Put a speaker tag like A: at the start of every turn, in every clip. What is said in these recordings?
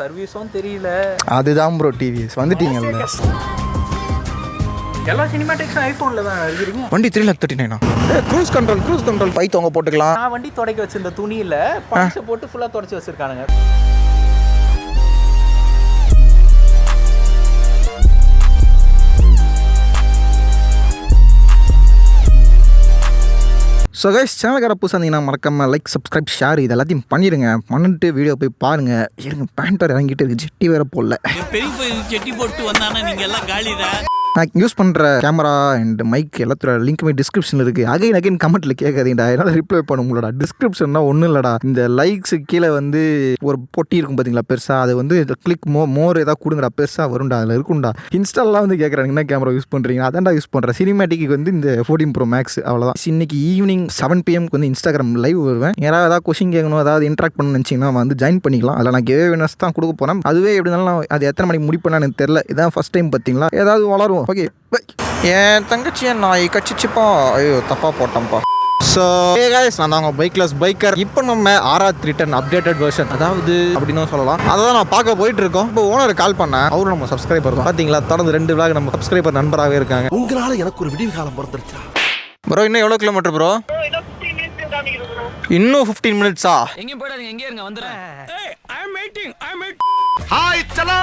A: சர்வீஸும் தெரியல.
B: அதுதான் ப்ரோ டிவிஎஸ் வந்துட்டீங்கல்ல.
A: எல்லா சினிமாட்டிக்ஸும் ஐஃபோனில் தான் இருக்கிறீங்க.
B: வண்டி 3,39,000. க்ரூஸ் கண்ட்ரோல் பை தொங்க போட்டுக்கலாம்.
A: நான் வண்டி துடைக்க வச்சிருந்த துணியில் பழசை போட்டு ஃபுல்லாக துடைச்சி வச்சிருக்கானுங்க.
B: ஸோ கைஸ், சேனல்கார புதுசாக இருந்தீங்கன்னா மறக்காம லைக், சப்ஸ்கிரைப், ஷேர் இது எல்லாத்தையும் பண்ணிட்டு வீடியோ போய் பாருங்கள். இருங்க, பேண்ட் வேறு இறங்கிட்டு இருக்கு, ஜெட்டி வேறு போடல.
C: பெரிய செட்டி போட்டு வந்தானா நீங்கள் எல்லாம் காலிதான்.
B: நான் யூஸ் பண்ணுற கேமரா அண்ட் மைக் எல்லாத்தோட லிங்க்குமே டிஸ்கிரிப்ஷன் இருக்குது. அகைன் கமெண்ட்டில் கேட்காதீங்கடா, என்னால் ரிப்ளை பண்ண உங்களோட டிஸ்கிரிப்ஷன்னா ஒன்றும் இல்லைடா. இந்த லைக்ஸு கீழே வந்து ஒரு பொட்டி இருக்கும் பார்த்தீங்களா பெருசாக, அது வந்து கிளிக் மோர் ஏதாவது கொடுங்கடா, பெருசாக வரும்டா, அதில் இருக்கும்டா. இன்ஸ்டாலாம் வந்து கேட்குறாங்க என்ன கேமரா யூஸ் பண்ணுறீங்க, அதான்டா யூஸ் பண்ணுறேன். சினிமேட்டிக்கு வந்து இந்த 14 Pro Max அவ்வளோதான். இன்னைக்கு ஈவினிங் 7 PM வந்து இன்ஸ்டாகிராம் லைவ் வருவேன். ஏதாவது கொஷின் கேட்கணும், ஏதாவது இன்ட்ராக்ட் பண்ணணும்னு நினச்சிங்கன்னா வந்து ஜாயின் பண்ணிக்கலாம். அதில் நான் கிவே வினர்ஸ் தான் கொடுக்க போகிறேன். அதுவே எப்படி இருந்தாலும் அது எத்தனை மணிக்கு முடிப்பேன்னு எனக்கு தெரியல. இதான் ஃபஸ்ட் டைம் பார்த்தீங்களா, ஏதாவது வளரும். ஓகே, என் தங்கச்சியை நான் கச்சிச்சுப்பா. ஐயோ, தப்பாக போட்டேன்ப்பா. ஸோ கைஸ், நான் தான் பைக்லெஸ் பைக்கர். இப்போ நம்ம R310 அப்டேட்டட் வெர்ஷன், அதாவது அப்படின்னு சொல்லலாம், அதை தான் நான் பார்க்க போயிட்டு இருக்கோம். இப்போ ஓனர் கால் பண்ணேன், அவரும் நம்ம சப்ஸ்கிரைபர் தான். பார்த்தீங்களா, தொடர்ந்து 2 விளாக் நம்ம சப்ஸ்கிரைபர் நண்பராகவே இருக்காங்க.
D: உங்களால் எனக்கு ஒரு விடிவு காலம் பிறந்துருச்சா
B: ப்ரோ? இன்னும் எவ்வளோ கிலோமீட்டர் ப்ரோ? இன்னும் 15 மினிட்ஸா?
C: எங்கேயும் போயிடாதீங்க, எங்கே இருங்க வந்துடுறேன்.
D: ஹாய் சலோ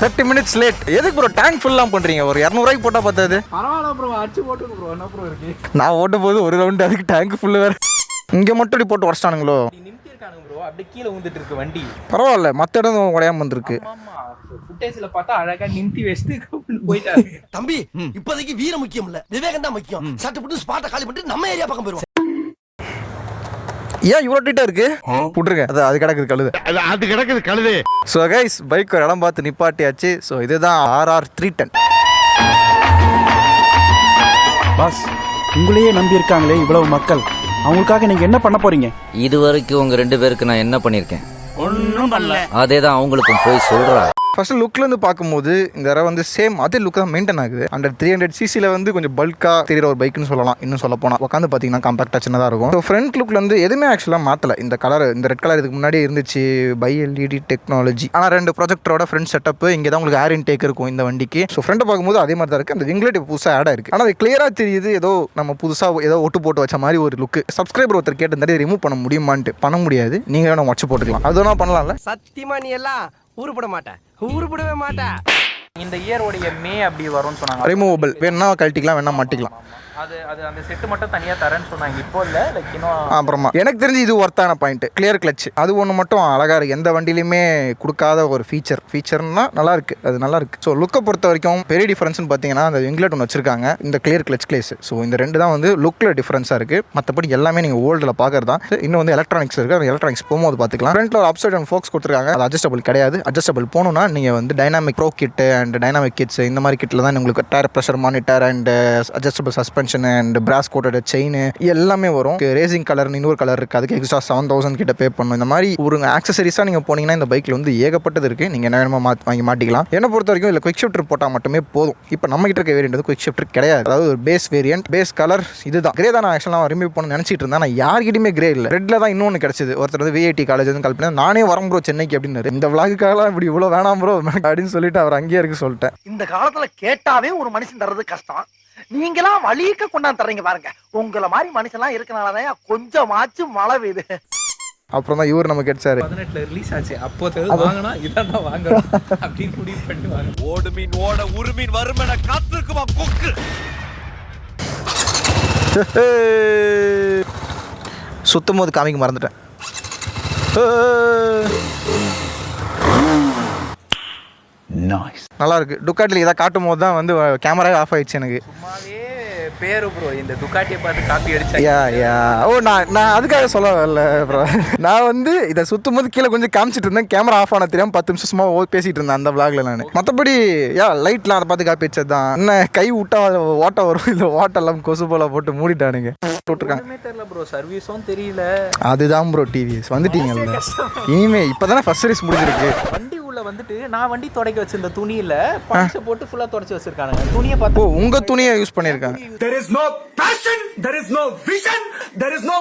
B: 30 மினிட்ஸ் லேட். எதுக்கு ப்ரோ டேங்க் ஃபுல்லாம் பண்ணுறீங்க? ஒரு 200 ரூபாய்க்கு போட்டால் பார்த்தாது.
A: பரவாயில்ல ப்ரோ, அடிச்சு போட்டுங்க ப்ரோ. என்ன ப்ரோ இருக்கு?
B: நான் ஓட்டும் போது ஒரு ரவுண்டு அதுக்கு டேங்க் ஃபுல்லு வேறு. இங்கே மட்டும் இப்படி போட்டு உடச்சிட்டானுங்களோ?
A: நிமித்தி இருக்கானுங்க ப்ரோ, அப்படியே கீழே ஊந்துட்டு இருக்கு வண்டி.
B: பரவாயில்ல, மற்ற இடம் உடையாம வந்திருக்கு.
A: ஆமா, ஃபுட்டேஜ்ல பார்த்தா அழகா நிமித்தி வச்சுட்டு போயிட்டாங்க.
D: தம்பி, இப்போதைக்கு வீர முக்கியம் இல்ல, விவேகம் தான் முக்கியம். சட்டு புட்டு ஸ்பாட்டை காலி பண்ணிட்டு நம்ம ஏரியா பக்கம் போயிருவோம்.
B: ஏன் இவ்வளோ டீட்டா இருக்கு? விட்டுருங்க, அது கிடக்குது கழுது. ஸோ கைஸ், பைக் ஒரு இடம் பார்த்து நிப்பாட்டியாச்சு. ஸோ இதுதான் RR310.
E: பாஸ், உங்களையே நம்பி இருக்காங்களே இவ்வளவு மக்கள், அவங்களுக்காக நீங்க என்ன பண்ண போறீங்க?
F: இது வரைக்கும் உங்க 2 பேருக்கு நான் என்ன பண்ணிருக்கேன்?
C: ஒன்றும் பண்ணல.
F: அதேதான் அவங்களுக்கும் போய் சொல்றேன்.
B: ஃபர்ஸ்ட் லுக்லேருந்து பார்க்கும்போது இந்த தடவை வந்து சேம் அதே லுக் தான் மெயின்டைன் ஆகுது. அண்டர் 300cc வந்து கொஞ்சம் பல்காக தெரிகிற ஒரு பைக்குன்னு சொல்லலாம். இன்னும் சொல்ல போனால் உட்காந்து பார்த்தீங்கன்னா காம்பாக்டாக சின்னதாக இருக்கும். ஸோ ஃப்ரண்ட் லுக்கில் வந்து எதுவுமே ஆக்சுவலாக மாற்றலை. இந்த கலர், இந்த ரெட் கலர் இதுக்கு முன்னாடி இருந்துச்சு, பை LED டெக்னாலஜி. ஆனால் 2 ப்ரொஜெக்டரோட ஃப்ரண்ட் செட்டப். இங்கே தான் உங்களுக்கு ஏர் இன்டேக் இருக்கும் இந்த வண்டிக்கு. ஸோ ஃப்ரண்ட்டை பார்க்கும்போது அதே மாதிரி தான் இருக்குது. அந்த விங்லெட் புதுசாக ஆட் ஆயிருக்கு. ஆனால் அது கிளியராக தெரியுது, ஏதோ நம்ம புதுசாக ஏதோ ஒட்டு போட்டு வச்ச மாதிரி ஒரு லுக். சப்ஸ்கிரைபர் ஒருத்தர் கேட்டு ரிமூவ் பண்ண முடியுமான்ட்டு. பண்ண முடியாது, நீங்கள் வேணும் வச்சு போட்டுக்கலாம். அது வேணா பண்ணலாம்ல.
D: சத்தியமா நீ எல்லாம் உருப்படவே மாட்டேன்.
A: இந்த இயரோடைய மே அப்படி வரும்னு சொன்னாங்க.
B: ரிமூவபிள், வேணா கழட்டிக்கலாம், வேணா மாட்டிக்கலாம்.
A: அது அந்த செட்டு மட்டும் தனியாக தரேன்னு சொன்னாங்க. இப்போ இல்லை, லைக் இன்னும்.
B: அப்புறமா எனக்கு தெரிஞ்சு இது ஒர்த்தான பாயிண்ட், கிளியர் கிளச். அது ஒன்று மட்டும் அழகாக இருக்குது. எந்த வண்டியிலுமே கொடுக்காத ஒரு ஃபீச்சர்னா நல்லா இருக்குது, அது நல்லா இருக்குது. ஸோ லுக்கை பொறுத்த வரைக்கும் பெரிய டிஃபரன்ஸ்னு பார்த்தீங்கன்னா அந்த விங்லெட் ஒன்று வச்சிருக்காங்க, இந்த கிளியர் கிளச் கிளேஸ். ஸோ இந்த 2 தான் வந்து லுக்கில் டிஃபரன்ஸாக இருக்குது. மற்றபடி எல்லாமே நீங்கள் ஓல்டில் பார்க்குறது தான். இன்னும் வந்து எலக்ட்ரானிக்ஸ் இருக்குது, அந்த எலக்ட்ரானிக்ஸ் போகும்போது பார்த்துக்கலாம். ஃப்ரண்ட்டில் ஒரு அப்சைட் அண்ட் ஃபோக்ஸ் கொடுத்துருக்காங்க, அது அட்ஜஸ்டபிள் கிடையாது. அட்ஜஸ்டபிள் போகணுன்னா நீங்கள் வந்து dynamic bro kit and dynamic kits இந்த மாதிரி கிட்டில் தான் உங்களுக்கு tyre pressure monitor and adjustable suspension and brass கோட்டோட செயின் எல்லாமே வரும். ரேசிங் கலர் இன்னொரு கலர் இருக்குது, அதுக்கு எக்ஸ்ட்ரா 7,000 கிட்ட பே பண்ணணும். இந்த மாதிரி ஒரு ஆக்சசரிஸாக நீங்கள் போனீங்கன்னா இந்த பைக்கில் வந்து ஏகப்பட்டது இருக்குது. நீங்கள் என்ன வேணுமோ வாங்கி மாட்டிக்கலாம். என்ன பொறுத்த வரைக்கும் இல்லை குவிக் ஷிஃப்டர் போட்டால் மட்டுமே போதும். இப்போ நம்ம கிட்ட இருக்க வேரியன்ட் வந்து குவிக் ஷிஃப்டர் கிடையாது. அதாவது ஒரு பேஸ் வேரியன்ட், பேஸ் கலர் இதுதான். கிரே தான் நான் ஆக்சுவலாக ரிமூவ் பண்ண நினச்சிட்டு இருந்தேன். நான் யார்கிட்டயுமே கிரே இல்லை, ரெட்டில் தான் இன்னொன்று கிடச்சிது. ஒருத்தர் வந்து VIT காலேஜ் வந்து கால் பண்ணி நானே வரேன் ப்ரோ சென்னைக்கு அப்படின்னாரு. இந்த விளாகுக்காகலாம் இப்படி இவ்வளோ வேணாம் ப்ரோ அப்படின்னு சொல்லிட்டு அவர் அங்கேயே இருக்கு சொல்லிட்டேன்.
D: இந்த காலத்துல கேட்டாவே ஒரு மனுஷன் தர்றது கஷ்டம், நீங்களாம் வலிக்க கொண்டாந்து தர்றீங்க பாருங்க. உங்களை மாதிரி மனுஷன்லாம் இருக்கனாலதான் கொஞ்சமாச்சும் மழை பெய்யுது.
B: அப்புறம் தான் இவர் நமக்கு கிடைச்சாரு.
A: 18 ரிலீஸ் ஆச்சு. அப்போ வாங்கினா இதான் தான் வாங்கணும் அப்படின்னு முடிவு பண்ணி வாங்க.
C: ஓடு மீன் ஓட ஒரு மீன் வருமென காத்திருக்குமா கொக்கு.
B: சுத்தும் போது காமிக்க மறந்துட்டேன். நல்லா இருக்கு. டுக்காட்டில் இதை காட்டும் போது தான் வந்து கேமரா ஆஃப் ஆயிடுச்சு எனக்கு.
A: சும்மாவே பேரு ப்ரோ, இந்த துக்காட்டியை பார்த்து காப்பி அடிச்சா.
B: நான் அதுக்காக சொல்ல வரல ப்ரோ. நான் வந்து இதை சுத்தும் போது கீழே கொஞ்சம் காமிச்சிட்டு இருந்தேன், கேமரா ஆஃப் ஆன தெரியாம 10 நிமிஷம் சும்மா பேசிட்டு இருந்தேன் அந்த விளாக்ல. நான் மற்றபடி லைட்லாம் அதை பார்த்து காப்பி வச்சது தான். என்ன கை விட்டா ஓட்ட வரும், இல்லை ஓட்டெல்லாம் கொசு போல போட்டு மூடிட்டானுங்க.
A: தெரியல ப்ரோ, சர்வீஸும் தெரியல.
B: அதுதான் ப்ரோ டிவிஎஸ் வந்துட்டீங்கல்ல. இனிமே இப்போதானே ஃபர்ஸ்ட் சர்வீஸ் முடிஞ்சிருக்கு.
A: வண்டி உள்ள வந்துட்டு நான் வண்டி துடைக்க வச்சிருந்த துணியில பழசை போட்டு ஃபுல்லா துடைச்சு வச்சிருக்கானுங்க. துணியை பார்த்து
B: உங்க துணியை யூஸ் பண்ணிருக்காங்க.
G: There is no passion, there is no vision, there is no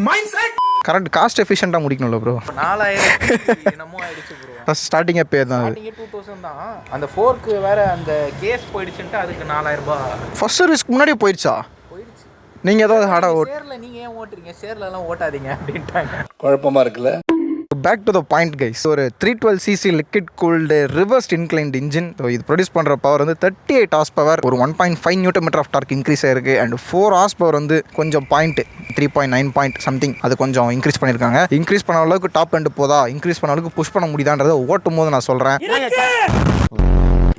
G: mindset.
B: Correct cost எஃபிஷியண்டாக முடிக்கணும்ல ப்ரோ.
A: 4000 என்னமோ ஆயிடுச்சு ப்ரோ.
B: ஃபஸ்ட் ஸ்டார்டிங்கே பே தான் அது.
A: 2000 தான். அந்த 4க்கு வேற அந்த கேஸ் போயிடுச்சுன்ட்டு அதுக்கு 4000 ரூபாய்.
B: ஃபர்ஸ்ட் ரிஸ்க் முன்னாடியே போயிடுச்சா?
A: போயிடுச்சு.
B: நீங்கள் ஏதாவது ஹார்டாக
A: ஷேர்ல நீங்க ஏன் ஓட்டுறீங்க, ஷேர்லலாம் ஓட்டாதீங்க அப்படின்ட்டாங்க.
C: குழப்பமா இருக்குல்ல.
B: Back to the point guys. ஒரு 312cc liquid cooled reversed inclined engine. So இது ப்ரொடியூஸ் பண்ணுற பவர் வந்து 38 ஹார்ஸ் பவர், ஒரு 1.5 Nm ஆஃப் டார்க் இன்க்ரீஸ் ஆயிருக்கு. அண்ட் 4 ஹார்ஸ் பவர் வந்து கொஞ்சம் பாயிண்ட் 3.9 பாயிண்ட் சம்திங் அது கொஞ்சம் இன்க்ரீஸ் பண்ணியிருக்காங்க. இன்க்ரீஸ் பண்ண அளவுக்கு டாப் எண்டு போதா, இன்க்ரீஸ் பண்ண அளவுக்கு புஷ் பண்ண முடியுதான்றதை ஓட்டும் போது நான் சொல்கிறேன்.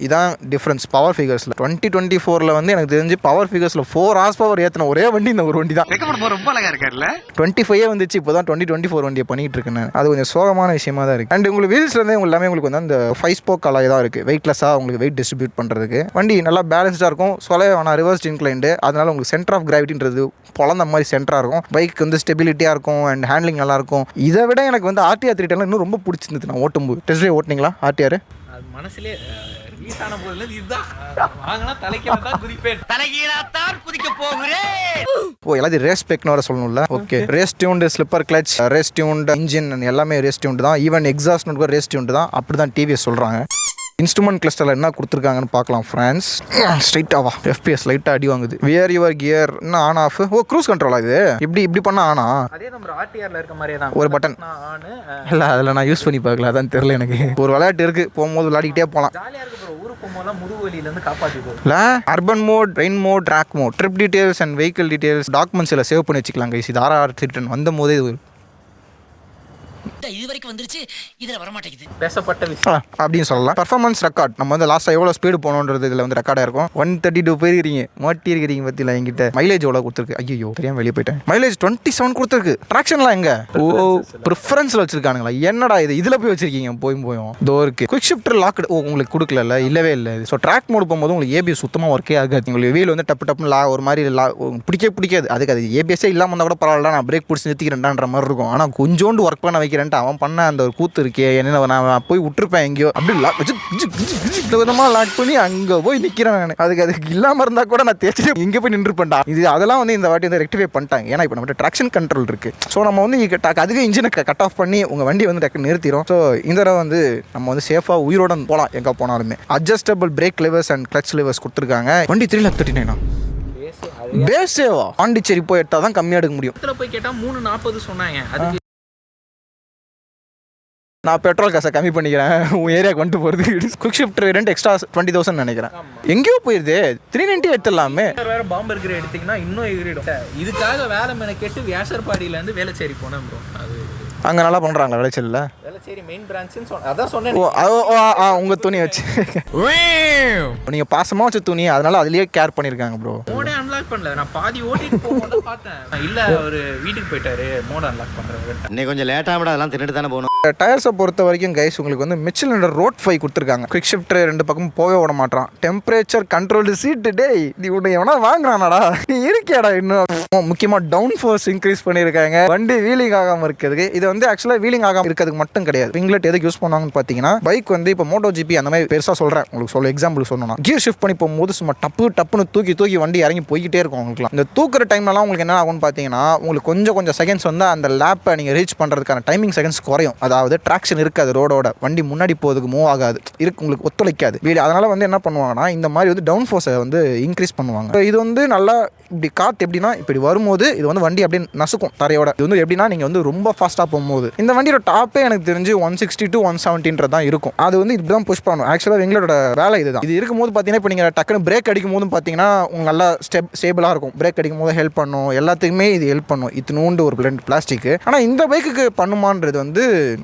B: இதான் டிஃப்ரென்ஸ் பவர் ஃபிகர்ஸில். 2024 வந்து எனக்கு தெரிஞ்சு பவர் ஃபிகர்ஸில் 4 ஹார்ஸ் பவர் ஏற்றின ஒரே வண்டி இந்த ஒரு வண்டி தான்.
D: ரொம்ப அழகா இருக்காருல்ல.
B: 25 வந்துச்சு, இப்போ தான் 2024 வண்டியை பண்ணிட்டு இருக்கேன். அது கொஞ்சம் சோகமான விஷயமா தான் இருக்குது. அண்ட் உங்களுக்கு வீல்ஸ்லேருந்தே உங்களுக்கு எல்லாமே உங்களுக்கு வந்து அந்த 5 ஸ்போக் அலாய் தான் இருக்குது. வெயிட்லெஸ்ஸாக உங்களுக்கு வெயிட் டிஸ்ட்ரிபியூட் பண்ணுறதுக்கு வண்டி நல்லா பேலன்ஸ்டாக இருக்கும். சொல்லவே வேணாம், ரிவர்ஸ் இன்க்ளைன்டு, அதனால உங்களுக்கு சென்டர் ஆஃப் கிராவிட்டின்றது பொழந்த மாதிரி சென்டராக இருக்கும். பைக் வந்து ஸ்டெபிலிட்டியாக இருக்கும் அண்ட் ஹேண்ட்லிங் நல்லாயிருக்கும். இதை விட எனக்கு வந்து RTR 310 இன்னும் ரொம்ப பிடிச்சிருந்தது. நான் ஓட்டும்போது டெஸ்ட்லேயே ஓட்டினீங்களா RTR?
A: அது மனசுலயே ரிலீஸ் ஆன போதுல இதுதான் வாங்கினா தலைக்கீழ தான் குதிப்பேன்.
D: தலைகீழாத்தான் குதிக்க போகிறேன்.
B: ஓ எல்லாத்தையும் ரேஸ் ஸ்பெக்னு வர சொல்லணும்ல. Okay, race tuned slipper clutch, race tuned engine எல்லாமே ரேஸ் டியூன்டு தான். ஈவன் எக்ஸாஸ்ட் கூட ரேஸ் டியூன்டு தான். அப்படி தான் டிவிஎஸ் சொல்கிறாங்க. இன்ஸ்ட்ருமெண்ட் கிளஸ்டரில் என்ன கொடுத்துருக்காங்கன்னு பார்க்கலாம் ஃப்ரெண்ட்ஸ். ஸ்ட்ரைட்டாவா FPS லைட்டாக அடி வாங்குது. வியர் யுவர் கியர் என்ன ஆன் ஆஃப். ஓ க்ரூஸ் கண்ட்ரோலா இது? இப்படி பண்ணால் ஆனா
A: அதே நம்ம RTRல இருக்க மாதிரியே தான்
B: ஒரு பட்டன். இல்லை அதில் நான் யூஸ் பண்ணி பார்க்கல, அதான் தெரியல எனக்கு. ஒரு விளையாட்டு இருக்குது, போகும்போது விளையாடிக்கிட்டே போகலாம்.
A: ஜாலியாக இருக்கு ப்ரோ. ஊருக்கு போகும்போதெல்லாம் முதுகுவலியிலேருந்து காப்பாற்றிது.
B: இல்லை urban mode, rain mode, track mode, trip details and vehicle details documents எல்லாம் சேவ் பண்ணி வச்சுக்கலாம் கைஸ். இது RR 310 வந்த போதே இது
G: இது வரைக்கும் வந்துருச்சு, இதுல வர மாட்டேங்குது.
A: பேசப்பட்ட விஷயம்
B: அப்படின்னு சொல்லலாம். பர்ஃபார்மன்ஸ் ரெக்கார்ட் நம்ம வந்து லாஸ்ட்டாக எவ்வளோ ஸ்பீடு போகணுன்றது இதில் வந்து ரெக்கார்டாக இருக்கும். 132 போயிருக்கிறீங்க, மாட்டி இருக்கிறீங்க பற்றியில் என்கிட்ட. மைலேஜ் எவ்வளோ கொடுத்துருக்கு? ஐயோ தெரியாமல் வெளியே போயிட்டேன். மைலேஜ் 27 கொடுத்துருக்கு. ட்ராக்ஷன்லாம் எங்கே? ஓ ப்ரிஃபரன்ஸில் வச்சிருக்கானுங்களா? என்னடா இது இதில் போய் வச்சிருக்கீங்க? போயும் தோ இருக்கு. Quick shifter logged. ஓ உங்களுக்கு கொடுக்கல, இல்லவே இல்லை. ஸோ ட்ராக் மோடு போகும்போது உங்களுக்கு ABS சுத்தமாக ஒர்க்கே ஆகாது. உங்களுக்கு வீல் வந்து டப்புன்னு ஒரு மாதிரி பிடிக்காது. அதுக்கு அது ABS இல்லாமல் இருந்தால் கூட பரவாயில்ல, நான் பிரேக் பிடிச்சி நிறுத்திக்கிறேன்டான்ற மாதிரி இருக்கும். ஆனால் கொஞ்சோண்டு ஒர்க் பண்ண வைக்கிறேன்ட்டு அவன் பண்ண அந்த ஒரு கூத்து இருக்கே, என்ன நான் போய் விட்டுருப்பேன் எங்கேயோ. அப்படி லாக் வச்சு விதமாக லாக் பண்ணி அங்கே போய் நிற்கிறேன் நான். அதுக்கு இல்லாமல் இருந்தால் கூட நான் தேய்ச்சி எங்கே போய் நின்றுப்பேன்டா. இது அதெல்லாம் வந்து இந்த வாட்டி வந்து ரெக்டிஃபை பண்ணிட்டாங்க. ஏன்னா இப்போ நம்ம ட்ராக்ஷன் கண்ட்ரோல் இருக்குது. ஸோ நம்ம வந்து அதுக்கு இன்ஜினை கட் ஆஃப் பண்ணி உங்கள் வண்டி வந்து டக்கு நிறுத்திடும். ஸோ இந்த தடவை வந்து நம்ம வந்து சேஃபாக உயிரோட போகலாம் எங்கே போனாலுமே. Adjustable break levers and clutch levers கொடுத்துருக்காங்க. வண்டி 3,39,000 பேசேவா? பாண்டிச்சேரி போய் எடுத்தால் தான் கம்மியாக எடுக்க முடியும்.
A: போய் கேட்டால் 340 சொன்னாங்க. அதுக்கு
B: நான் பெட்ரோல் காசை கம்மி பண்ணிக்கிறேன் உன் ஏரியாவுக்கு வந்துட்டு போகிறது. குவிக் ஷிஃப்ட் வேரியன்ட் எக்ஸ்ட்ரா 20,000 நினைக்கிறேன். எங்கேயோ போயிருது. 390 எடுத்துடலாமே.
A: வேற பாம்பு இருக்கிற எடுத்தீங்கன்னா இன்னும் எகிரிடும். இதுக்காக வேலை மேலே கேட்டு வேசர்பாடியிலேருந்து வேலைச்சேரி போனேன் ப்ரோ. அது
B: அங்கே நல்லா பண்ணுறாங்களா விளைச்சல்ல?
A: வேலைச்சேரி மெயின் பிரான்ச்சுன்னு சொன்னேன். அதான் சொன்னேன்.
B: ஓ உங்கள் துணி வச்சு நீங்கள் பாசமாக வச்ச துணி, அதனால அதுலேயே கேர் பண்ணியிருக்காங்க ப்ரோ.
A: மோடே அன்லாக் பண்ணல. நான் பாதி ஓட்டிட்டு போகும்போது பார்த்தேன். இல்லை ஒரு வீட்டுக்கு போயிட்டாரு, மோட அன்லாக் பண்ணுறாரு.
C: இன்னைக்கு கொஞ்சம் லேட்டாக விட அதெல்லாம் தின்னுட்டு தானே போகணும்.
B: டயர்ஸை பொறுத்த வரைக்கும் கைஸ் உங்களுக்கு வந்து மிச்சல் ரோட் 5 கொடுத்துருக்காங்க. குவிக் ஷிஃப்ட் 2 பக்கம் போக விட மாட்டான். டெம்பரேச்சர் கண்ட்ரோல்டு சீட்டு. டேய் நீ உன்னை எவனா வாங்குறானாடா, நீ இருக்கியாடா இன்னும். முக்கியமாக டவுன் ஃபோர்ஸ் இன்க்ரீஸ் பண்ணியிருக்காங்க வண்டி வீலிங் ஆகாமல் இருக்கிறதுக்கு. இது வந்து ஆக்சுவலாக வீலிங் ஆகாமல் இருக்கிறதுக்கு மட்டும் கிடையாது. விங்லெட் எதுக்கு யூஸ் பண்ணுவாங்கன்னு பார்த்தீங்கன்னா, பைக் வந்து இப்போ MotoGP அந்த மாதிரி பெருசாக சொல்கிறேன் உங்களுக்கு எக்ஸாம்பிள் சொல்லணும்னா, கியர் ஷிஃப்ட் பண்ணி போகும்போது சும்மா டப்புன்னு தூக்கி வண்டி இறங்கி போய்கிட்டே இருக்கும். உங்களுக்கு இந்த தூக்குற டைம்லலாம் உங்களுக்கு என்ன ஆகும்னு பார்த்தீங்கன்னா, உங்களுக்கு கொஞ்சம் செகண்ட்ஸ் வந்து அந்த லேப்பை நீங்கள் ரீச் பண்ணுறதுக்கான டைமிங் செகண்ட்ஸ் குறையும். அதாவது ட்ராக்ஷன் இருக்காது, ரோடோட வண்டி முன்னாடி போகிறதுக்கு மூவ் ஆகாது, உங்களுக்கு ஒத்துழைக்காது வீடு. அதனால் வந்து என்ன பண்ணுவாங்கன்னா, இந்த மாதிரி வந்து டவுன் ஃபோர்ஸை வந்து இன்க்ரீஸ் பண்ணுவாங்க. இது வந்து நல்லா இப்படி காற்று எப்படின்னா இப்படி வரும்போது இது வந்து வண்டி அப்படியே நசுக்கும் தரையோட. இது வந்து எப்படின்னா நீங்கள் வந்து ரொம்ப ஃபாஸ்ட்டாக போகும்போது இந்த வண்டியோட டாப்பே எனக்கு தெரிஞ்சு 160 to 170 தான் இருக்கும். அது வந்து இப்படி தான் புஷ் பண்ணணும். ஆக்சுவலாக எங்களோட வேலை இதுதான். இது இருக்கும்போது பார்த்தீங்கன்னா, இப்போ நீங்கள் டக்குன்னு பிரேக் அடிக்கும் போதும் பார்த்தீங்கன்னா உங்களுக்கு நல்லா ஸ்டேபிளாக இருக்கும். பிரேக் அடிக்கும் போது ஹெல்ப் பண்ணும், எல்லாத்துக்குமே இது ஹெல்ப் பண்ணும். இத்தினூண்டு ஒரு பிளாஸ்டிக்கு. ஆனால் இந்த பைக்குக்கு பண்ணுமான்றது வந்து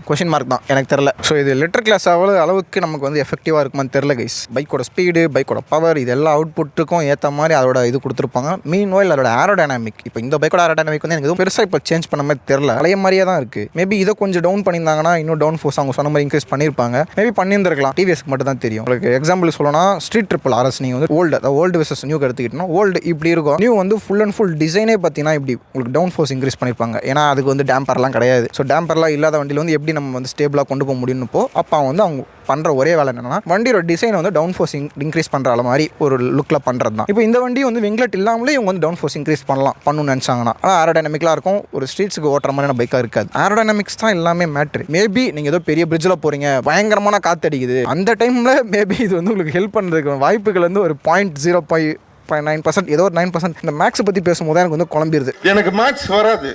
B: கொஷின் மார்க் தான், எனக்கு தெரில. ஸோ இது லிட்டர் கிளாஸ் அளவுக்கு நமக்கு வந்து எஃபெக்டிவாக இருக்குமான்னு தெரில கைஸ். பைக்கோட ஸ்பீடு, பைக்கோட பவர், இது எல்லா அவுட்புட்டுக்கும் ஏற்ற மாதிரி அதோட இது கொடுத்துருப்பாங்க. மீன்வைல் அதோட ஏரோடைனாமிக், இப்போ இந்த பைக்கோட ஏரோடைனாமிக் வந்து எனக்கு எதுவும் பெருசாக இப்போ சேஞ்ச் பண்ண மாதிரி தெரில, பழைய மாதிரியே தான் இருக்குது. மேபி இதை கொஞ்சம் டவுன் பண்ணியிருந்தாங்கன்னா இன்னும் டவுன் ஃபோர்ஸ் அவங்க சொன்ன மாதிரி இன்க்ரீஸ் பண்ணியிருப்பாங்க. மேபி பண்ணியிருந்திருக்கலாம். டிவிஎஸ்க்கு மட்டும் தான் தெரியும். உங்களுக்கு எக்ஸாம்பிள் சொல்லணும்னா, ஸ்ட்ரீட் ட்ரிபிள் RS நீங்கள் வந்து ஓல்டு வெர்சஸ் நியூ எடுத்துக்கிட்டோம்னா, ஓல்டு இப்படி இப்படி இருக்கும். நியூ வந்து ஃபுல் அண்ட் ஃபுல் டிசைனே பார்த்தீங்கன்னா இப்படி உங்களுக்கு டவுன் ஃபோர்ஸ் இன்க்ரீஸ் பண்ணியிருப்பாங்க. ஏன்னா அதுக்கு வந்து டேம்பர்லாம் கிடையாது. ஸோ டேம்பர்லாம் இல்லாத வண்டியில் வந்து எப்படி நம்ம வந்து ஸ்டேபிளாக கொண்டு போக முடியும்னு அப்போ வந்து அவங்க பண்ணுற ஒரே வேலை என்னன்னா வண்டியோட டிசைனை வந்து டவுன் ஃபோர்ஸ் இன்க்ரீஸ் பண்ணுற மாதிரி ஒரு லுக்கில் பண்ணுறது தான். இப்போ இந்த வண்டி வந்து விங்லெட் இல்லாமலே இவங்க வந்து டவுன் ஃபோர்ஸ் இன்க்ரீஸ் பண்ணணும்னு நினச்சாங்கன்னா ஏரோடைனமிக்கலாக இருக்கும். ஒரு ஸ்ட்ரீட்ஸுக்கு ஓட்டுற மாதிரியான பைக்காக இருக்காது. ஏரோடைனமிக்ஸ் தான் எல்லாமே மேட்ரு. மேபி நீங்கள் ஏதோ பெரிய பிரிட்ஜில் போகிறீங்க, பயங்கரமான காற்று அடிக்குது, அந்த டைமில் மேபி இது வந்து உங்களுக்கு ஹெல்ப் பண்ணுறதுக்கு வாய்ப்புகள் வந்து ஒரு 0.9% ஏதோ ஒரு 9%. இந்த மேக்ஸை பற்றி பேசும்போது எனக்கு வந்து குழம்பிடுது.
H: எனக்கு மேக்ஸ் வராது.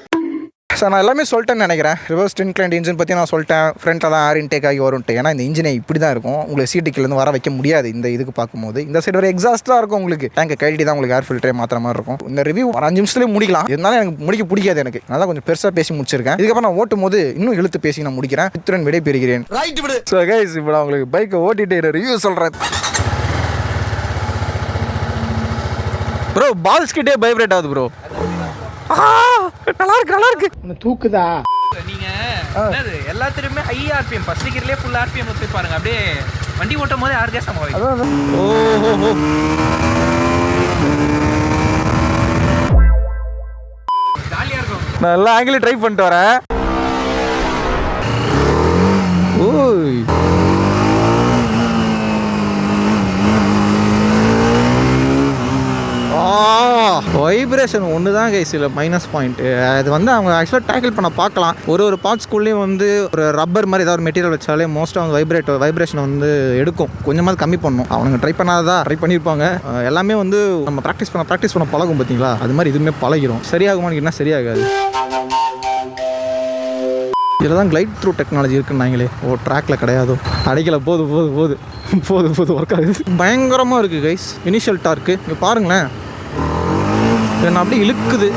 B: சார் நான் எல்லாமே சொல்லிட்டேன்னு நினைக்கிறேன். ரிவர்ஸ் இன்க்ளைன்ட் இன்ஜின் பற்றி நான் சொல்லிட்டேன். ஃப்ரண்ட்டில் தான் ஏர் இன்டேக் ஆகி வரும்ட்டு. ஏன்னா இந்த இன்ஜினை இப்படி தான் இருக்கும். உங்களுக்கு சீட்டுக்குலேருந்து வர வைக்க முடியாது. இந்த இதுக்கு பார்க்கும்போது இந்த சைடு ஒரு எக்ஸாஸ்ட்டாக இருக்கும். உங்களுக்கு டேங்கை கழட்டி தான் உங்களுக்கு ஏர் ஃபில்டரே மாத்திர மாதிரி இருக்கும். இந்த ரிவ்யூ ஒரு 5 நிமிஷத்துலேயே முடிக்கலாம். இருந்தாலும் எனக்கு முடிக்க பிடிக்காது. எனக்கு நல்லா கொஞ்சம் பெருசாக பேசி முடிச்சிருக்கேன். இதுக்கப்புறம் நான் ஓட்டும் போது இன்னும் இழுத்து பேசி நான் முடிக்கிறேன். இத்துடன் விடை பெறுகிறேன். ஸோ கைஸ், இப்போ நான் உங்களுக்கு பைக்கை ஓட்டிட்டு ரிவ்யூ சொல்கிறேன். ப்ரோ பால்ஸ் கிட்டே வைப்ரேட் ஆகுது ப்ரோ. நல்லா இருக்கு தூக்குதா.
A: நீங்க என்னது எல்லாத்துலயுமே ஹை ஆர்பிஎம் ஃபர்ஸ்ட் கியர்லயே ஃபுல் ஆர்பிஎம் போய் பாருங்க. அப்படியே வண்டி ஓட்டும் போதே ஆர்காசம் ஆகும்.
B: ஓஹோ,
A: ஜாலியா இருக்கும்.
B: நான் எல்லா ஆங்கிலும் ட்ரை பண்ணிட்டு வரேன். ஓய் வைப்ரேஷன் ஒன்று தான் கைஸ் இல்லை மைனஸ் பாயிண்ட்டு. அது வந்து அவங்க ஆக்சுவலாக டேக்கிள் பண்ண பார்க்கலாம். ஒரு பார்ட்ஸ்குள்ளேயும் வந்து ஒரு ரப்பர் மாதிரி ஏதாவது ஒரு மெட்டீரியல் வச்சாலே மோஸ்ட்டாக வந்து வைப்ரேஷனை வந்து எடுக்கும். கொஞ்சமாவது கம்மி பண்ணணும். அவனுங்க ட்ரை பண்ணியிருப்பாங்க. எல்லாமே வந்து நம்ம ப்ராக்டிஸ் பண்ண பழகும் பார்த்தீங்களா, அது மாதிரி இதுவுமே பழகிடும். சரியாகுமான்னு கேட்டால் சரியாகாது. இதில் தான் கிளைட் த்ரூ டெக்னாலஜி இருக்குன்னாங்களே. ட்ராக்ல கிடையாதோ. அடைக்கல போது ஒர்க் ஆகுது. பயங்கரமாக இருக்குது கைஸ். இனிஷியல் டார்க்கு இங்கே பாருங்களேன், என்ன அப்படியே இழுக்குது.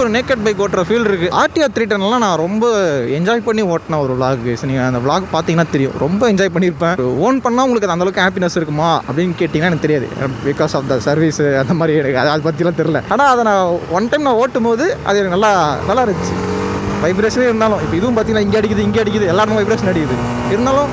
B: ஒரு நேக்கட் பைக் ஓட்டுற ஃபீல் இருக்குது. RTR 310 நான் ரொம்ப என்ஜாய் பண்ணி ஓட்டின ஒரு விளாக். நீங்கள் அந்த விளாக் பார்த்தீங்கன்னா தெரியும். ரொம்ப என்ஜாய் பண்ணியிருப்பேன். ஓன் பண்ணால் உங்களுக்கு அது அந்தளவுக்கு ஹாப்பினஸ் இருக்குமா அப்படின்னு கேட்டிங்கன்னா எனக்கு தெரியாது. பிகாஸ் ஆஃப் த சர்வீஸ் அந்த மாதிரி எனக்கு அதை பற்றிலாம் தெரில. ஆனால் அதை நான் ஒன் டைம் நான் ஓட்டும் போது அது எனக்கு நல்லா இருந்துச்சு. வைப்ரேஷனே இருந்தாலும் இப்போ இதுவும் பார்த்தீங்கன்னா இங்கே அடிக்குது எல்லாருமே வைப்ரேஷன் அடிக்குது. இருந்தாலும்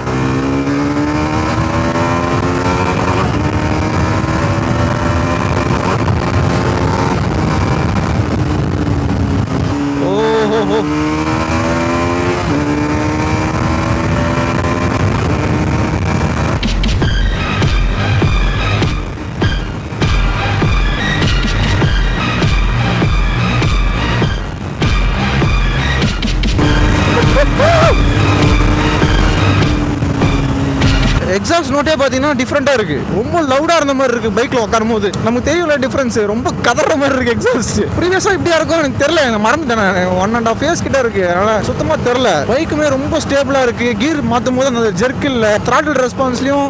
B: எக்ஸாஸ்ட் நோட்டே பார்த்தீங்கன்னா டிஃப்ரெண்ட்டாக இருக்குது. ரொம்ப லவுடாக இருந்த மாதிரி இருக்குது பைக்கில் உட்காரும் போது. நமக்கு தெரியல டிஃப்ரென்ஸ். ரொம்ப கதற மாதிரி இருக்குது எக்ஸாஸ்ட். ப்ரீவியஸாக இப்படியா இருக்கும் எனக்கு தெரியல. எனக்கு மறந்துட்டேன். 1.5 years கிட்ட இருக்குது. அதனால் சுத்தமாக தெரில. பைக்குமே ரொம்ப ஸ்டேபிளாக இருக்குது. கீர் மாற்றும் போது அந்த ஜெர்க் இல்லை. த்ராட்டில் ரெஸ்பான்ஸ்லையும்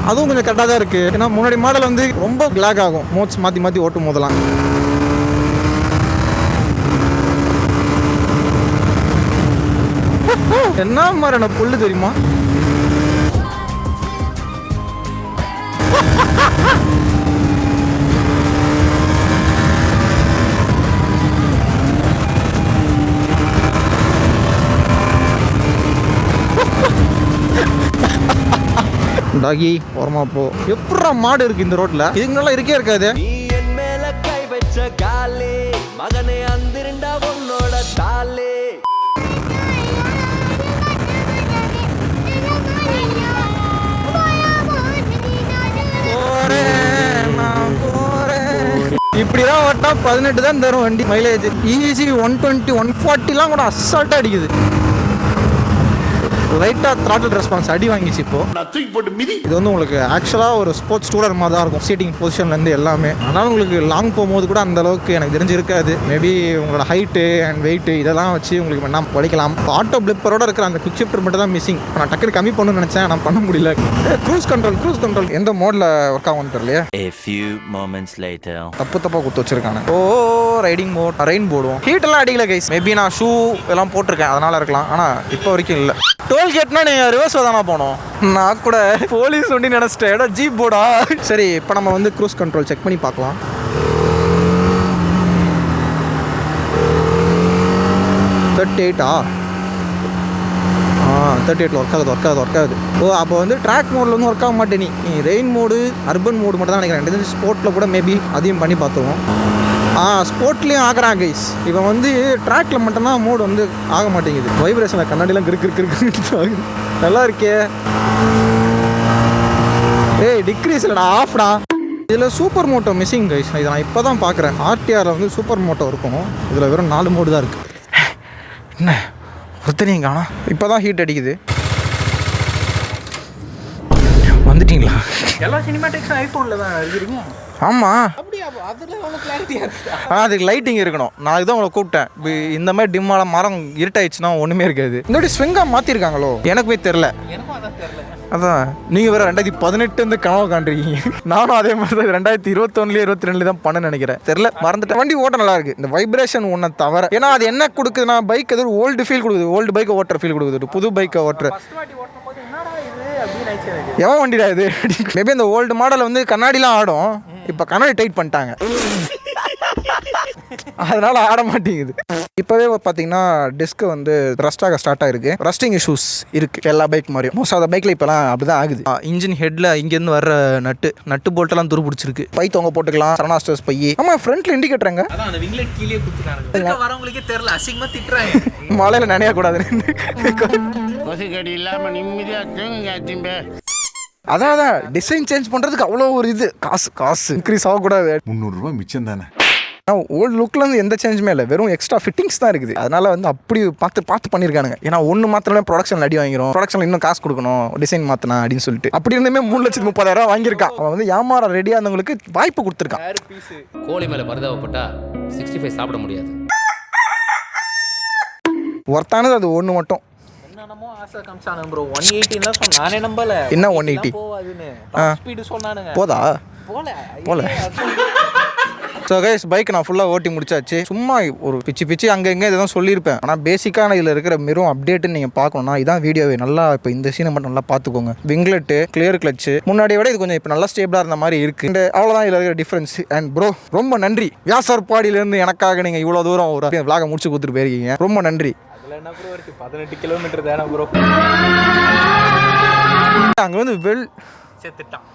B: அதுவும் கொஞ்சம் கரெக்டாக தான் இருக்குது. ஏன்னா முன்னாடி மாடல் வந்து ரொம்ப லேக் ஆகும் மோட்ஸ் மாற்றி ஓட்டும் போதெல்லாம். என்ன மாதிரியான புல்லு தெரியுமா? டாகி ஓரமா போ. எப்படா மாடு இருக்கு இந்த ரோட்ல? இதுக்கு நல்லா இருக்கே இருக்காது.
C: நீ என் மேல கை வச்ச காலே மகனே அந்திரண்டா உன்னோட தாலே.
B: இப்படிதான் ஓட்டா 18 தான் தரும் வண்டி மைலேஜ். ஈஸி 120 140 கூட அசால்ட்டா அடிக்குது. லைட்டாக த்ராட்டில் ரெஸ்பான்ஸ் அடி வாங்கிச்சு. இப்போ இது வந்து உங்களுக்கு ஆக்சுவலாக ஒரு ஸ்போர்ட்ஸ் டூலர் மாதிரி தான் இருக்கும். சீட்டிங் பொசிஷன்லேருந்து எல்லாமே. அதனால் உங்களுக்கு லாங் போகும்போது கூட அந்த அளவுக்கு எனக்கு தெரிஞ்சிருக்காது. மேபி உங்களோட ஹைட்டு அண்ட் வெயிட்டு இதெல்லாம் வச்சு உங்களுக்கு வேணா படிக்கலாம். ஆட்டோ பிளிப்பரோட இருக்கிற அந்த குவிக் ஷிஃப்டர் மட்டும் தான் மிஸ்ஸிங். நான் டக்குனு கம்மி பண்ணணும்னு நினச்சேன், நான் பண்ண முடியல. க்ரூஸ் கண்ட்ரோல் எந்த மோடில் ஒர்க் ஆகும்னு தெரியலையே. தப்பாக கொடுத்து வச்சிருக்காங்க. ரைடிங் மோட் ரெயின் போடுவோம். ஹீட் எல்லாம் அடிக்கல கைஸ். மேபி நான் ஷூ எல்லாம் போட்டிருக்கேன் அதனால இருக்கலாம். ஆனால் இப்போ வரைக்கும் இல்லை. டோல்கேட்னா நீங்கள் ரிவர்ஸ் தானே போனோம். நான் கூட போலீஸ் வண்டி நினச்சிட்டேன். ஜீப் போடா. சரி, இப்போ நம்ம வந்து க்ரூஸ் கண்ட்ரோல் செக் பண்ணி பார்க்கலாம். 38 ஒர்க் ஆகுது. ஓ அப்போ வந்து ட்ராக் மோடில் வந்து ஒர்க் ஆக மாட்டேன். நீ ரெயின் மோடு அர்பன் மோடு மட்டும் தான் நினைக்கிறேன். ஸ்போர்ட்டில் கூட மேபி அதையும் பண்ணி பார்த்துருவோம். ஸ்போர்ட்லேயும் ஆகிறான் கைஸ். இவன் வந்து ட்ராக்ல மட்டும்தான் மோடு வந்து ஆக மாட்டேங்குது. வைப்ரேஷனில் கண்ணாடிலாம் கிருக்கு ஆகுது. நல்லா இருக்கே. ஏய் டிக்ரீஸ் இல்லைடா, ஆஃப்டா. இதில் சூப்பர் மோட்டோ மிஸ்ஸிங் கைஸ். இதை நான் இப்போ தான் பார்க்குறேன். ஆர்டிஆரில் வந்து சூப்பர் மோட்டோ இருக்கும். இதில் வெறும் 4 மோடு தான் இருக்குது. என்ன ஒருத்தனையும் காணோம். இப்போ தான் ஹீட் அடிக்குது. வந்துட்டீங்களா?
A: எல்லா சினிமாட்டிக்ஸும் ஐஃபோனில் தான் இருக்கிறீங்க.
B: ஆமாம்.
A: அப்படியா? அதில் ஒன்றும் கிளாரிட்டியாக இருக்குதா?
B: அதுக்கு லைட்டிங் இருக்கணும். நாளைக்கு தான் உங்களை கூப்பிட்டேன். இந்த மாதிரி டிம்மால மரம் இருட்டாயிடுச்சுன்னா ஒன்றுமே இருக்காது. இந்த வாட்டி ஸ்விங்காக மாற்றிருக்காங்களோ எனக்கு போய் தெரில.
A: எனக்கும் அதான் தெரியல.
B: அதான் நீங்கள் வேறு 2018 வந்து கனவு காண்றீங்க. நானும் அதே மாதிரி தான் 2021 22 தான் பண்ண நினைக்கிறேன். தெரில, மறந்துட்டேன். வண்டி ஓட்ட நல்லா இருக்கு. இந்த வைப்ரேஷன் ஒன்றை தவிர. ஏன்னா அது என்ன கொடுக்குதுன்னா பைக் எதுவும் ஓல்டு ஃபீல் கொடுக்குது. ஓல்டு பைக்கை ஓட்டுற ஃபீல் கொடுக்குது. புது பைக்கை ஓட்டுற எவன் வண்டிடா இது? மேபி அந்த ஓல்டு மாடல் வந்து கண்ணாடிலாம் ஆடும். இப்போ கண்ணாடி டைட் பண்ணிட்டாங்க, அதனால ஆட மாட்டேங்குது. இப்போவே பார்த்தீங்கன்னா டிஸ்க் வந்து ரஸ்டாக ஸ்டார்ட் ஆகிருக்கு. ரஸ்டிங் இஷ்யூஸ் இருக்குது எல்லா பைக் மாதிரியும். மோஸ்ட் ஆஃப் த பைக்கில் இப்போலாம் அப்படி தான் ஆகுது. இன்ஜின் ஹெட்டில் இங்கேருந்து வர நட்டு போல்ட்டெல்லாம் துரு பிடிச்சிருக்கு. பை தொங்க போட்டுக்கலாம். சரணா ஸ்டோர்ஸ் பை. ஆமாம், ஃப்ரண்ட்டில் இண்டிகேட்டருங்க.
A: அதான் அந்த விங்லெட் கீழே கொடுத்துருக்காங்க. வரவங்களுக்கே தெரியல, அசிங்கமாக திட்டுறாங்க.
B: மழையில் நினையக்கூடாதுன்னு.
H: கொசுக்கடி இல்லாமல் நிம்மதியாக தூங்குங்க.
B: அதான் டிசைன் சேஞ்ச் பண்ணுறதுக்கு அவ்வளோ ஒரு இது காசு இன்க்ரீஸ் ஆகக்கூடாது.
I: 300 ரூபா மிச்சம் தானே.
B: ஓல்டு லுக்கில் வந்து எந்த சேஞ்சுமே இல்லை. வெறும் எக்ஸ்ட்ரா ஃபிட்டிங்ஸ் தான் இருக்குது. அதனால வந்து அப்படி பார்த்து பண்ணியிருக்கானுங்க. ஏன்னா ஒன்று மாத்திரமே ப்ரொடக்ஷன் அடி வாங்கிடும். ப்ரொடக்ஷனில் இன்னும் காசு கொடுக்கணும் டிசைன் மாற்றினா அப்படின்னு சொல்லிட்டு. அப்படி இருந்துமே 3,30,000 வாங்கியிருக்கான். அவன் வந்து ஏமாற ரெடியாக இருந்தவங்களுக்கு வாய்ப்பு கொடுத்துருக்கான்.
J: கோழி மேலே பரிதாபப்பட்டா 65 சாப்பிட முடியாது.
B: ஒர்த்தானது அது ஒன்று மட்டும்.
A: என்னமோ ஆசை காமிச்சானு ப்ரோ. 180 தான் சொன்ன. நானே நம்பல.
B: என்ன 180
A: போவாதுன்னு ஸ்பீடு சொன்னானுங்க.
B: போல. ஸோ கைஸ், பைக் நான் ஃபுல்லாக ஓட்டி முடிச்சாச்சு. சும்மா ஒரு பிச்சு அங்கே எதுவும் சொல்லியிருப்பேன். ஆனால் பேசிக்கான இதில் இருக்கிற மிரும் அப்டேட்டுன்னு நீங்கள் பார்க்கணும்னா இதான் வீடியோவே. நல்லா இப்போ இந்த சீனை மட்டும் நல்லா பார்த்துக்கோங்க. விங்லெட்டு, கிளியர் கிளச்சு முன்னாடியை விட இது கொஞ்சம் இப்போ நல்லா ஸ்டேபிளாக இருந்த மாதிரி இருக்குது. அண்ட் அவ்வளோதான் இதில் இருக்கிற டிஃப்ரென்ஸ். அண்ட் ப்ரோ ரொம்ப நன்றி. வியாசார்பாடியிலேருந்து எனக்காக நீங்கள் இவ்வளோ தூரம் ஒரு விளாக முடிச்சு கொடுத்துட்டு போயிருக்கீங்க. ரொம்ப நன்றி.
A: அதில் என்ன ப்ரோ இருக்குது? 18 கிலோமீட்டர் தானே ப்ரோ.
B: அங்கே வந்து
A: செத்துட்டான்.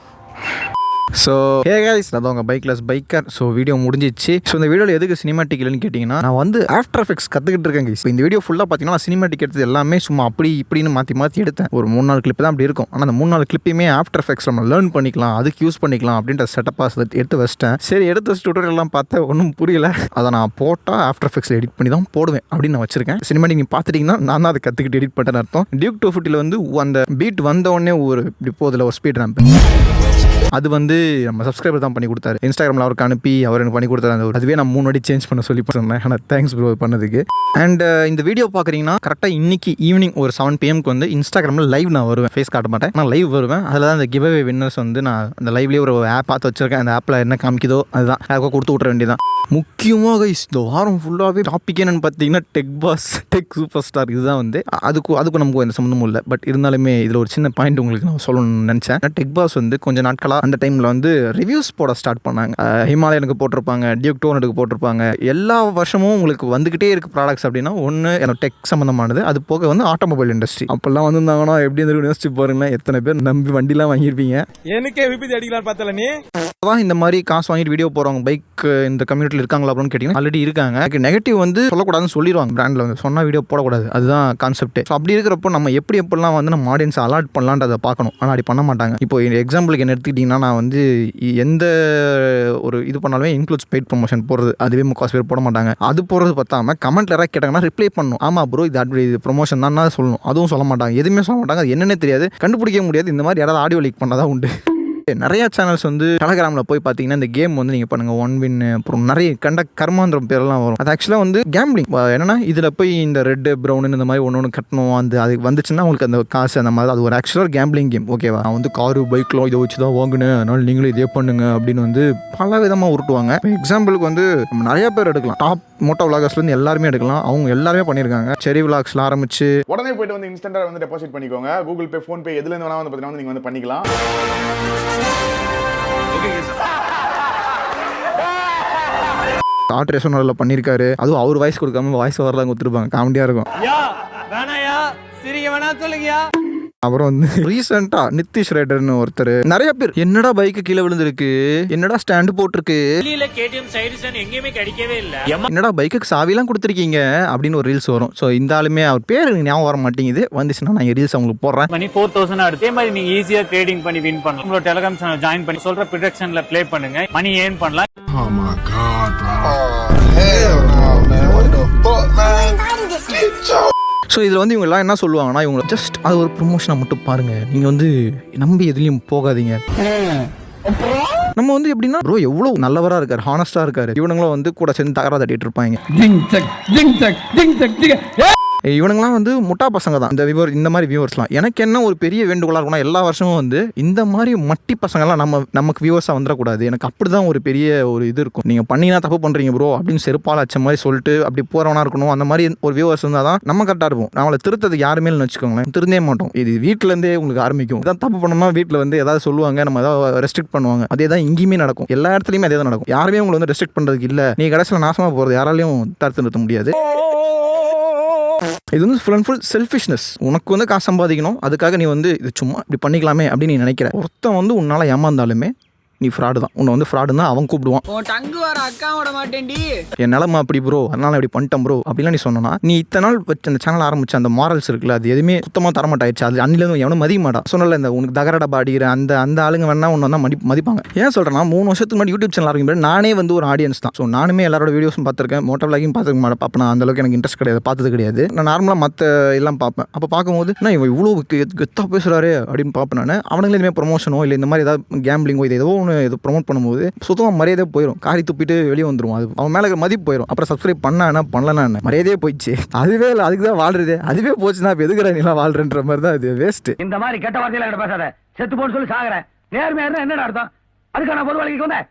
B: ஸோ ஹே கைஸ், நான் உங்கள் பைக்லெஸ் பைக்கர். ஸோ வீடியோ முடிஞ்சிச்சு. ஸோ இந்த வீடியோவில் எதுக்கு சினிமாட்டிக் இல்லைன்னு கேட்டிங்கன்னா, நான் வந்து ஆஃப்டர் எஃபெக்ட்ஸ் கற்றுக்கிட்டு இருக்கேன் கைஸ். இந்த வீடியோ ஃபுல்லாக பார்த்தீங்கன்னா நான் சினிமாட்டிக் எடுத்தது எல்லாமே சும்மா அப்படி இப்படின்னு மாற்றி எடுத்தேன். ஒரு 3-4 கிளிப் தான் அப்படி இருக்கும். ஆனால் அந்த 3-4 கிளிப்பையுமே ஆஃப்டர் எஃபெக்ட்ஸ் நம்ம லேர்ன் பண்ணிக்கலாம், அதுக்கு யூஸ் பண்ணிக்கலாம் அப்படின்ற செட்டப்பாக எடுத்து வச்சிட்டேன். சரி, எடுத்து வச்சு டுட்டோரியல்லாம் பார்த்தா ஒன்றும் புரியல. அதை நான் போட்டால் ஆஃப்டர் எஃபெக்ட்ஸ் எடிட் பண்ணி தான் போடுவேன் அப்படின்னு நான் வச்சிருக்கேன். சினிமாட்டிக் நீங்கள் பார்த்துட்டிங்கன்னா நான் தான் அதை கற்றுக்கிட்டு எடிட் பண்ணுறேன்னு அர்த்தம். டியூக் 250 வந்து அந்த பீட் வந்தோடனே ஒரு இப்படி போதில் ஒரு ஸ்பீட் ரேம்ப் அது வந்து நம்ம சப்ஸ்கிரைபர் தான் பண்ணி கொடுத்தாரு. இன்ஸ்டாகிராமில் அவருக்கு அனுப்பி அவர் எனக்கு பண்ணி கொடுத்தாரு. அதுவே நான் 3 வாட்டி சேஞ்ச் பண்ண சொல்லி சொன்னேன். ஆனால் தேங்க்ஸ் ப்ரோ பண்ணதுக்கு. அண்ட் இந்த வீடியோ பார்க்குறீங்கன்னா கரெக்டாக இன்னைக்கு ஈவினிங் ஒரு 7 PM வந்து இன்ஸ்டாகிராமில் லைவ் நான் வருவேன். ஃபேஸ் காட்ட மாட்டேன், நான் லைவ் வருவேன். அதில் தான் அந்த கிவ் அவே வின்னர்ஸ் வந்து நான் அந்த லைவ்லேயே ஒரு ஆப் பார்த்து வச்சிருக்கேன். அந்த ஆப்பில் என்ன காமிக்குதோ அதுதான் யாருக்கோ கொடுத்து விட்ற வேண்டியதான். முக்கியமாக இந்த வாரம் ஃபுல்லாகவே டாபிக் என்னென்னு பார்த்தீங்கன்னா டெக் சூப்பர் ஸ்டார். இதுதான் வந்து அதுக்கும் நமக்கு எந்த சம்மந்தமும் இல்லை. பட் இருந்தாலுமே இதில் ஒரு சின்ன பாயிண்ட் உங்களுக்கு நான் சொல்லணும்னு நினச்சேன். டெக் பாஸ் வந்து கொஞ்சம் நாட்களாக அந்த டைமில் வந்து ரிவ்யூஸ் போட ஸ்டார்ட் பண்ணாங்க. ஹிமாலயனுக்கு போட்டிருப்பாங்க, டியூக் 200க்கு போட்டிருப்பாங்க. எல்லா வருஷமும் உங்களுக்கு வந்துக்கிட்டே இருக்குது ப்ராடக்ட்ஸ் அப்படின்னா ஒன்று எனக்கு டெக் சம்மந்தமானது. அது போக வந்து ஆட்டோமொபைல் இண்டஸ்ட்ரி. அப்போல்லாம் வந்திருந்தாங்கன்னா எப்படி இருந்து யோசிச்சு பாருங்களேன், எத்தனை பேர் நம்பி வண்டிலாம் வாங்கியிருப்பீங்க.
E: எனக்கே விபத்து அடிக்கலாம் பார்த்தல நீ.
B: அதான் இந்த மாதிரி காசு வாங்கிட்டு வீடியோ போகிறவங்க பைக் இந்த கம்யூனிட்டியில் இருக்காங்களா அப்படின்னு கேட்டிங்கன்னா ஆல்ரெடி இருக்காங்க. நெகட்டிவ் வந்து சொல்லக்கூடாதுன்னு சொல்லிடுவாங்க. பிராண்டில் வந்து சொன்னால் வீடியோ போடக்கூடாது, அதுதான் கான்செப்ட். ஸோ அப்படி இருக்கிறப்போ நம்ம எப்படிலாம் வந்து நம்ம ஆடியன்ஸ் அலாட் பண்ணலான்றதை பார்க்கணும். ஆனால் அப்படி பண்ண மாட்டாங்க. இப்போ எக்ஸாம்பிளுக்கு என்ன எடுத்துக்கிட்டிங்கன்னா, நான் வந்து எந்த ஒரு இது பண்ணாலுமே இன்க்ளூட்ஸ் பெய்ட் ப்ரொமோஷன் போடுறது அதுவே முக்காசு பேர் போட மாட்டாங்க. அது போடுறது பார்த்தாம கமெண்ட்ல யாராவது கேட்டாங்கன்னா ரிப்ளை பண்ணணும். ஆமா ப்ரோ இது ப்ரொமோஷன் தான் சொல்லணும். அதுவும் சொல்ல மாட்டாங்க, எதுவுமே சொல்ல மாட்டாங்க. அது என்னன்னே தெரியாது, கண்டுபிடிக்க முடியாது. இந்த மாதிரி யாராவது ஆடியோ லீக் பண்ணாதான் உண்டு. நிறைய சேனல்ஸ் வந்து டெலகிராமில் போய் பார்த்தீங்கன்னா இந்த கேம் வந்து நீங்கள் பண்ணுங்கள் 1 win அப்புறம் நிறைய கர்மாந்திரம் பேரெல்லாம் வரும். அது ஆக்சுவலாக வந்து கேம்பிளிங். என்னன்னா இதில் போய் இந்த ரெட்டு ப்ரௌனு இந்த மாதிரி ஒன்று கட்டணும். அது வந்துச்சுன்னா உங்களுக்கு அந்த காசு அந்த மாதிரி அது ஒரு ஆக்சுவலாக கேம்பிளிங் கேம். ஓகேவா? நான் வந்து காரு பைக்லாம் இதை வச்சு தான் வாங்கினேன், அதனால நீங்களும் இதே பண்ணுங்க அப்படின்னு வந்து பல விதமாக உருட்டுவாங்க. எக்ஸாம்பிளுக்கு வந்து நம்ம நிறைய பேர் எடுக்கலாம். டாப் மோட்டோ விளாகர்ஸ்லேருந்து எல்லாருமே எடுக்கலாம். அவங்க எல்லாருமே பண்ணியிருக்காங்க. செரி விளாக்ஸில் ஆரம்பிச்சு
I: உடனே போயிட்டு வந்து இன்ஸ்டன்ட்டாக வந்து டெபாசிட் பண்ணிக்கோங்க. கூகுள் பே, ஃபோன்பே எதுலேருந்து வேணால் வந்து பார்த்தீங்கன்னா நீங்கள் வந்து பண்ணிக்கலாம்.
B: ஆட் ரேஷனில் பண்ணியிருக்காரு. அதுவும் அவர் வாய்ஸ் கொடுக்காம வாய்ஸ் வரலாம் கொடுத்துருப்பாங்க. காமெடியாக இருக்கும்.
H: வேணாயா சிரிக்க வேணா சொல்லுங்கயா.
B: அப்புறம் வந்து ரீசெண்டா நிதிஷ் ரெட்டர்னு ஒருத்தர் நிறைய பேர் என்னடா பைக்கு கீழே விழுந்திருக்கு, என்னடா ஸ்டாண்டு போட்டிருக்கு, என்னடா பைக்குக்கு சாவிலாம் கொடுத்துருக்கீங்க அப்படின்னு ஒரு ரீல்ஸ் வரும். ஸோ இந்த ஆளுமே அவர் பேர் எனக்கு ஞாபகம் வர மாட்டேங்குது, வந்துச்சுன்னா நான் ரீல்ஸ் அவங்களுக்கு போடுறேன்.
H: மணி 4000 அதே மாதிரி நீங்க ஈஸியா ட்ரேடிங் பண்ணி வின் பண்ணலாம். உங்களோட டெலிகிராம் சேனல் ஜாயின் பண்ணி சொல்ற ப்ரொடக்ஷன்ல ப்ளே பண்ணுங்க, மணி ஏர்ன் பண்ணலாம்.
B: ஸோ இதில் வந்து இவங்கெல்லாம் என்ன சொல்லுவாங்கன்னா, இவங்க ஜஸ்ட் அது ஒரு ப்ரொமோஷனை மட்டும் பாருங்கள், நீங்கள் வந்து நம்பி எதுலேயும் போகாதீங்க. நம்ம வந்து எப்படின்னா ப்ரோ எவ்வளோ நல்லவராக இருக்கார், ஹானஸ்டாக இருக்கார், இவனுங்களும் வந்து கூட சேர்ந்து தகராறு தட்டிட்டு இருப்பாங்க. இவனுங்களாம் வந்து முட்டா பசங்க தான் இந்த மாதிரி வியூவர்ஸ்லாம். எனக்கு என்ன ஒரு பெரிய வேண்டுகோளாக இருக்கும்னா, எல்லா வருஷமும் வந்து இந்த மாதிரி மட்டி பசங்கள்லாம் நமக்கு வியூவர்ஸாக வந்துடக்கூடாது. எனக்கு அப்படி தான் ஒரு பெரிய ஒரு இது இருக்கும். நீங்கள் பண்ணினா தப்பு பண்ணுறீங்க ப்ரோ அப்படின்னு செருப்பால் அச்ச மாதிரி சொல்லிட்டு அப்படி போகிறவனா இருக்கணும். அந்த மாதிரி ஒரு வியூவர்ஸ் இருந்தால் தான் நம்ம கரெக்டாக இருப்போம். நம்மளை திருத்ததுக்கு யாருமே வச்சுக்கோங்களேன், திருந்தே மாட்டோம். இது வீட்டிலேருந்தே உங்களுக்கு ஆரம்பிக்கும். இதான் தப்பு பண்ணோம்னா வீட்டில் வந்து ஏதாவது சொல்லுவாங்க, நம்ம ஏதாவது ரெஸ்ட்ரிக்ட் பண்ணுவாங்க. அதே தான் இங்கேயுமே நடக்கும், எல்லா இடத்துலையுமே அதே தான் நடக்கும். யாருமே உங்களை வந்து ரெஸ்ட்ரிக்ட் பண்ணுறதுக்கு இல்லை, நீ கடைசியில் நாசமாக போகிறது யாராலையும் தடுத்து நிறுத்த முடியாது. இது வந்து ஃபுல் அண்ட் ஃபுல் செல்ஃபிஷ்னஸ். உனக்கு வந்து காசு சம்பாதிக்கணும், அதுக்காக நீ வந்து இது சும்மா இப்படி பண்ணிக்கலாமே அப்படின்னு நீ நினைக்கிற. ஒருத்தன் வந்து உன்னால் ஏமாந்தாலுமே நீ ஃப்ராடு தான். உன்னை வந்து ஃப்ராடுன்னு அவன் கூப்பிடுவான். என் நிலமை அப்படி ப்ரோ, அதனால இப்படி பண்ணிட்டேன் ப்ரோ அப்படிலாம் நீ சொன்னா, நீ இத்தனை நாள் வச்சு அந்த சேனல் ஆரம்பிச்ச அந்த மாரல்ஸ் இருக்குல்ல, அது எதுவுமே சுத்தமாக தரமாட்டாயிடுச்சு. அது அன்னிலேருந்து எவனும் மதிக்க மாட்டான். சொன்னல இந்த உனக்கு தகரடா பாடிக்கிற அந்த ஆளுங்க வேணா ஒன்று வந்தால் மதிப்பாங்க. ஏன் சொல்கிறேன்னா, 3 வருஷத்துக்கு முன்னாடி யூடியூப் சேனல் ஆரம்பிக்கும் நானே வந்து ஒரு ஆடியன்ஸ் தான். ஸோ நானுமே எல்லாரோட வீடியோஸும் பார்த்துருக்கேன், மோட்டோ விளாகிங் பார்த்துக்க மாட்டேன். பார்ப்பேன், அந்த அளவுக்கு எனக்கு இன்ட்ரெஸ்ட் கிடையாது, பார்த்தது கிடையாது. நான் நார்மலாக மற்ற எல்லாம் பார்ப்பேன். அப்போ பார்க்கும்போது நான் இவன் இவ்வளோ கெத்தாக பேசுகிறாரு அப்படின்னு பார்ப்பேன். நான் அவனுங்களே இதுமாதிரி ப்ரொமோஷனோ இல்லை இந்த மாதிரி ஏதாவது கேம்பிளிங்கோ இது ஏதோ ஒன்று இது ப்ரொமோட் பண்ணும்போது சுத்தமாக மரியாதையே போயிடும், காரி துப்பிட்டு வெளியே வந்துடும். அது அவன் மேலே மதிப்பு போயிடும். அப்புறம் சப்ஸ்கிரைப் பண்ணா என்ன பண்ணலன்னா என்ன, மரியாதையே போயிடுச்சு. அதுவே இல்லை, அதுக்கு தான் வாழ்றதே. அதுவே போச்சுன்னா இப்போ எதுக்குற நீலாம் வாழ்றன்ற மாதிரி தான் இது வேஸ்ட்.
D: இந்த மாதிரி கெட்ட வார்த்தையில பேசாத, செத்து போன்னு சொல்லி சாகுறேன். நேர்மையா என்னடா அர்த்தம்? அதுக்கான பொது வழிக்கு வந்தேன்.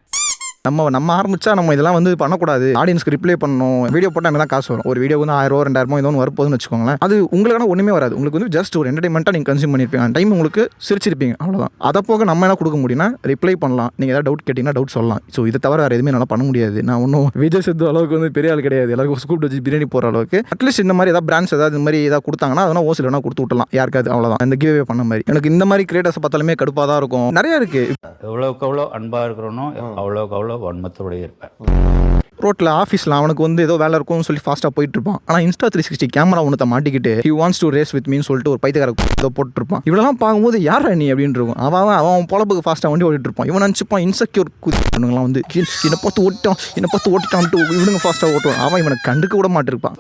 B: நம்ம ஆரம்பிச்சா நம்ம இதெல்லாம் வந்து பண்ணக்கூடாது. ஆடியன்ஸ்க்கு ரிப்ளை பண்ணணும். வீடியோ போட்டால் எனக்கு தான் காசு வரும். ஒரு வீடியோ வந்து 1000 2000 ஏதோ ஒன்று வரப்போகுதுன்னு வச்சுக்கோங்களேன். அது உங்களுக்கான ஒன்றுமே வராது. உங்களுக்கு வந்து ஜஸ்ட் ஒரு என்டர்டைன்மெண்ட்டாக நீங்கள் கன்சியூம் பண்ணியிருப்பீங்க. அந்த டைம் உங்களுக்கு சிரிச்சிருப்பீங்க, அவ்வளோதான். அதை போக நம்ம என்ன கொடுக்க முடியும்னா ரிப்ளை பண்ணலாம். நீங்கள் ஏதாவது டவுட் கேட்டிங்கன்னா டவுட் சொல்லலாம். ஸோ இதை தவிர வேறு எதுவுமே நல்லா பண்ண முடியாது. நான் ஒன்றும் விஜய் சேது அளவுக்கு வந்து பெரிய ஆள் கிடையாது. எல்லாருக்கும் ஸ்கூப் வச்சு பிரியாணி போகிற அளவுக்கு. அட்லீஸ்ட் இந்த மாதிரி ஏதாவது பிராண்ட்ஸ் ஏதாவது இந்த மாதிரி ஏதாவது கொடுத்தாங்கன்னா அதெல்லாம் ஓசில் வேணா கொடுத்து விட்டலாம் யாருக்காவது, அவ்வளோதான். இந்த கிவ்வே பண்ண மாதிரி எனக்கு இந்த மாதிரி கிரியேட்டர்ஸை பார்த்தாலுமே கடுப்பாக தான் இருக்கும். நிறையா இருக்குது.
H: எவ்வளோக்கு எவ்வளோ அன்பாக இருக்கிறோனோ அவ்வளோக்கு அவ்வளோ வன்மத்தோடைய இருப்பேன்.
B: ரோட்டில் ஆஃபீஸில் அவனுக்கு வந்து ஏதோ வேலை இருக்கும்னு சொல்லி ஃபாஸ்ட்டாக போயிட்டு இருப்பான். ஆனால் Insta 360 கேமரா ஒன்றத்தை மாட்டிக்கிட்டு he wants to race with மீன்னு சொல்லிட்டு ஒரு பைத்தியக்கார ஏதோ போட்டுருப்பான். இவெல்லாம் பார்க்கும்போது யாரா நீ அப்படின்னு இருக்கும். அவன் பொழப்புக்கு ஃபாஸ்ட்டாக வண்டி ஓட்டிட்டு இருப்பான். இவன் நினச்சிப்பான் இன்செக்யூர் குதிலாம் வந்து என்னை பார்த்து ஓட்டிட்டான்ட்டு இவனுங்க ஃபாஸ்ட்டாக ஓட்டுவான். அவன் இவனை கண்டுக்க விட மாட்டிருப்பான்.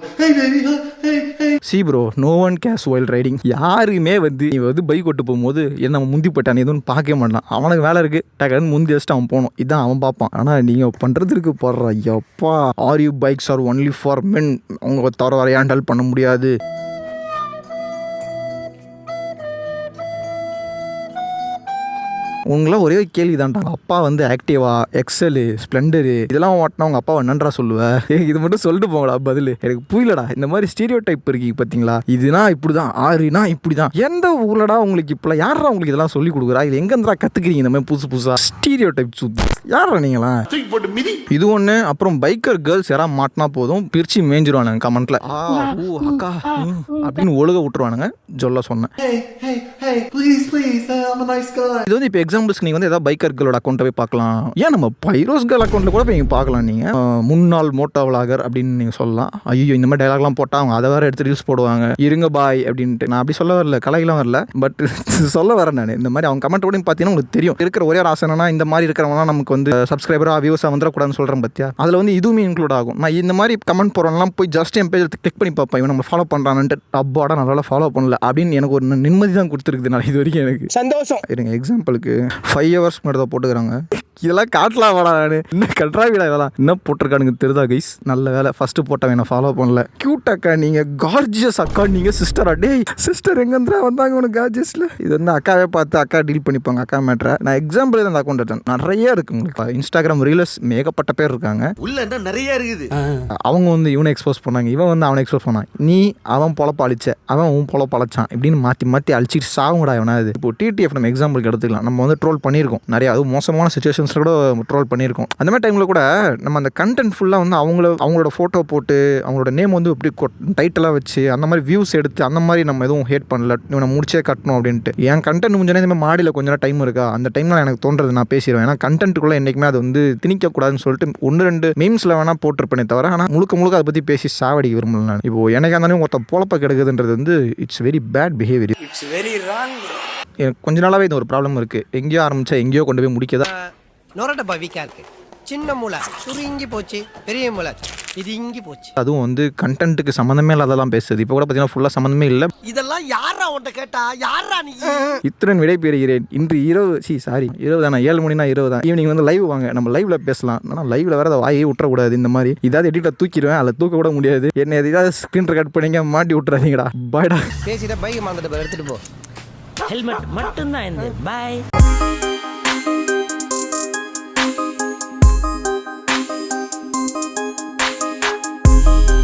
B: See bro, no one cares while riding. யாருமே வந்து நீ வந்து பைக் ஓட்டு போகும்போது என்ன முந்தி போட்டான் எதுவும் பார்க்கவே மாட்டான். அவனுக்கு வேலை இருக்குது, டக்குன்னு முந்தி வச்சுட்டு அவன் போகணும், இதான் அவன் பார்ப்பான். ஆனால் நீங்கள் பண்ணுறதுக்கு போடுற Ayyappa, are you bikes R only for men, அவங்க தவிர வர ஹேண்டில் பண்ண முடியாது. உங்களாம் ஒரே கேள்வி தான்டா, அப்பா வந்து ஆக்டிவா, எக்ஸலு, ஸ்ப்ளெண்டரு இதெல்லாம் ஓட்டினா உங்கள் அப்பா என்னன்றா சொல்லுவேன்? இது மட்டும் சொல்லிட்டு போங்கடா பதில். எனக்கு புரியலடா. இந்த மாதிரி ஸ்டீரியோ டைப் இருக்கீங்க பார்த்தீங்களா, இதுனா இப்படி தான், ஆறுனா இப்படி தான். எந்த ஊர்லடா உங்களுக்கு இப்போலாம் யாரா உங்களுக்கு இதெல்லாம் சொல்லி கொடுக்குறா? இது எங்கேருந்தா கற்றுக்கிறீங்க இந்த மாதிரி புதுசாக ஸ்டீரியோ டைப் சுத்தி? யாரா நீங்களா? இது ஒன்று. அப்புறம் பைக்கர் கேர்ள்ஸ் யாராவது மாட்டினா போதும் பிரிச்சு மேய்ஞ்சிருவானுங்க கமெண்ட்ல. அக்கா அப்படின்னு ஒழுக விட்டுருவானுங்க. சொல்ல சொன்னேன். இது வந்து இப்போ எக்ஸாம்பிள்ஸ்க்கு நீங்கள் வந்து ஏதாவது பைக்கர் கேர்ளோட அக்கௌண்ட்டை போய் பார்க்கலாம். ஏன் நம்ம பைரோஸ் கேர்ள் அக்கௌண்ட்டில் கூட போய் நீங்கள் பார்க்கலாம். நீங்கள் முன்னாள் மோட்டோ விளாகர் அப்படின்னு நீங்கள் சொல்லலாம். ஐயோ இந்த மாதிரி டைலாக்லாம் போட்டால் அவங்க அதை வேறு எடுத்து ரீல்ஸ் போடுவாங்க, இருங்க பாய் அப்படின்ட்டு. நான் அப்படி சொல்ல வரல, கலையெல்லாம் வரல, பட் சொல்ல வரேன் நான். இந்த மாதிரி அவங்க கமெண்ட் கூட பார்த்தீங்கன்னா உங்களுக்கு தெரியும். இருக்கிற ஒரே ஒரு ஆசை என்னன்னா, இந்த மாதிரி இருக்கிறவங்களாம் நமக்கு வந்து சப்ஸ்கிரைபராக வியூஸாக வந்துடக்கூடாதுன்னு சொல்கிறேன் பார்த்தியா. அதில் வந்து இதுவுமே இன்க்ளூட் ஆகும். நான் இந்த மாதிரி கமெண்ட் போடுறவங்கலாம் போய் ஜஸ்ட் என் பேஜ் கிளிக் பண்ணி பார்ப்பேன், இவன் நம்ம ஃபாலோ பண்ணுறான்ட்டு. அப்பாடா நல்லா ஃபாலோ பண்ணல அப்படின்னு எனக்கு ஒரு நிம்மதி தான் கொடுத்துருக்குது. நான் இது வரைக்கும் எனக்கு சந்தோஷம். இருங்க, எக்ஸாம்பிளுக்கு 5 hours முன்னாடி தான் போட்டுக்கிறாங்க. இதெல்லாம் காட்டலாம் வாடா, நான் இன்னும் கட்ராவிடா இதெல்லாம் என்ன போட்டிருக்கானுங்க தெரியுதா கைஸ்? நல்ல வேலை ஃபர்ஸ்ட் போட்டவன் என்ன ஃபாலோ பண்ணல. கியூட் அக்கா நீங்கள், கார்ஜியஸ் அக்கா நீங்கள், சிஸ்டரா? டேய் சிஸ்டர் எங்கேருந்தா வந்தாங்க உனக்கு கார்ஜியஸில்? இது வந்து அக்காவே பார்த்து அக்கா டீல் பண்ணிப்பாங்க அக்கா மேட்ரை. நான் எக்ஸாம்பிள் தான் அந்த அக்கௌண்ட் எடுத்தேன். நிறைய இருக்கு உங்களுக்கு இன்ஸ்டாகிராம் ரீலர்ஸ், ஏகப்பட்ட பேர் இருக்காங்க
C: உள்ள என்ன நிறைய இருக்குது.
B: அவங்க வந்து இவனை எக்ஸ்போஸ் பண்ணாங்க, இவன் வந்து அவனை எக்ஸ்போஸ் பண்ணான். நீ அவன் பொழப்ப அழிச்ச, அவன் உன் பொழப்ப அழைச்சான், இப்படின்னு மாற்றி மாற்றி அழிச்சிட்டு சாவுங்கடா இவனா. இது இப்போ டிடிஎஃப் நம்ம எக்ஸாம்பிளுக்கு எடுத்துக்கலாம். நம்ம வந்து ட்ரோல் பண்ணியிருக்கோம் நிறைய, அதுவும் மோசமான சுச்சுவேஷன்ஸில் கூட ட்ரோல் பண்ணியிருக்கோம். அந்த மாதிரி டைமில் கூட நம்ம அந்த கண்டென்ட் ஃபுல்லாக வந்து அவங்களோட ஃபோட்டோ போட்டு அவங்களோட நேம் வந்து இப்படி டைட்டிலாக வச்சு அந்த மாதிரி வியூஸ் எடுத்து அந்த மாதிரி நம்ம எதுவும் ஹேட் பண்ணல, இவனை முடிச்சே கட்டணும் அப்படின்ட்டு. என் கண்டென்ட் முடிஞ்சோன்னே இந்த மாதிரி மாடியில் கொஞ்ச நேரம் டைம் இருக்கா, அந்த டைமில் எனக்கு தோன்றது நான் பேசிடுவேன். ஏன்னா கண்டென்ட்டுக்குள்ளே என்றைக்குமே அது வந்து திணிக்கக்கூடாதுன்னு சொல்லிட்டு 1-2 மீம்ஸில் வேணால் போட்டிருப்பேனே தவிர, ஆனால் முழுக்க அதை பற்றி பேசி சாவடிக்க விரும்பல நான். இப்போ எனக்கு இருந்தாலும் ஒருத்த பொழப்ப கெடுக்குதுன்றது வந்து it's very bad behaviour.
C: It's very wrong.
B: எனக்கு கொஞ்ச நாளாகவே இது ஒரு ப்ராப்ளம் இருக்குது. எங்கேயோ ஆரம்பித்தா எங்கேயோ கொண்டு போய் முடிக்கதா.
C: நொரடப்பா வீக்கா இருக்கு, சின்ன மூளை சுருங்கி போச்சு, பெரிய மூளை இது இங்கி போச்சு.
B: அதுவும் வந்து கண்டென்ட்டுக்கு சம்மந்தமே இல்லாதெல்லாம் பேசுது. இப்போ கூட பார்த்தீங்கன்னா ஃபுல்லாக சம்மந்தமே இல்லை.
C: இதெல்லாம் யாரா உன்ட்ட கேட்டா, யாரா நீ?
B: இத்துடன் விடைபெறுகிறேன். இன்று இரவு இரவு தானே, 7 மணினா இரவு தான். ஈவினிங் வந்து லைவ் வாங்க, நம்ம லைவ்ல பேசலாம். ஆனால் லைவ்ல வேற அதை வாயே விட்டுறக்கூடாது. இந்த மாதிரி ஏதாவது எடிட்டை தூக்கிடுவேன், அதில் தூக்க கூட முடியாது. என்ன ஏதாவது ஸ்க்ரீன் ரெக்கார்ட் பண்ணிங்க மாட்டி விட்டுறாதீங்கடா. பாய்டா.
C: பேசிட்ட பைக் மாந்துட்டு எடுத்துட்டு போ.
G: ஹெல்மெட் மட்டும்தான் இந்த பாய்.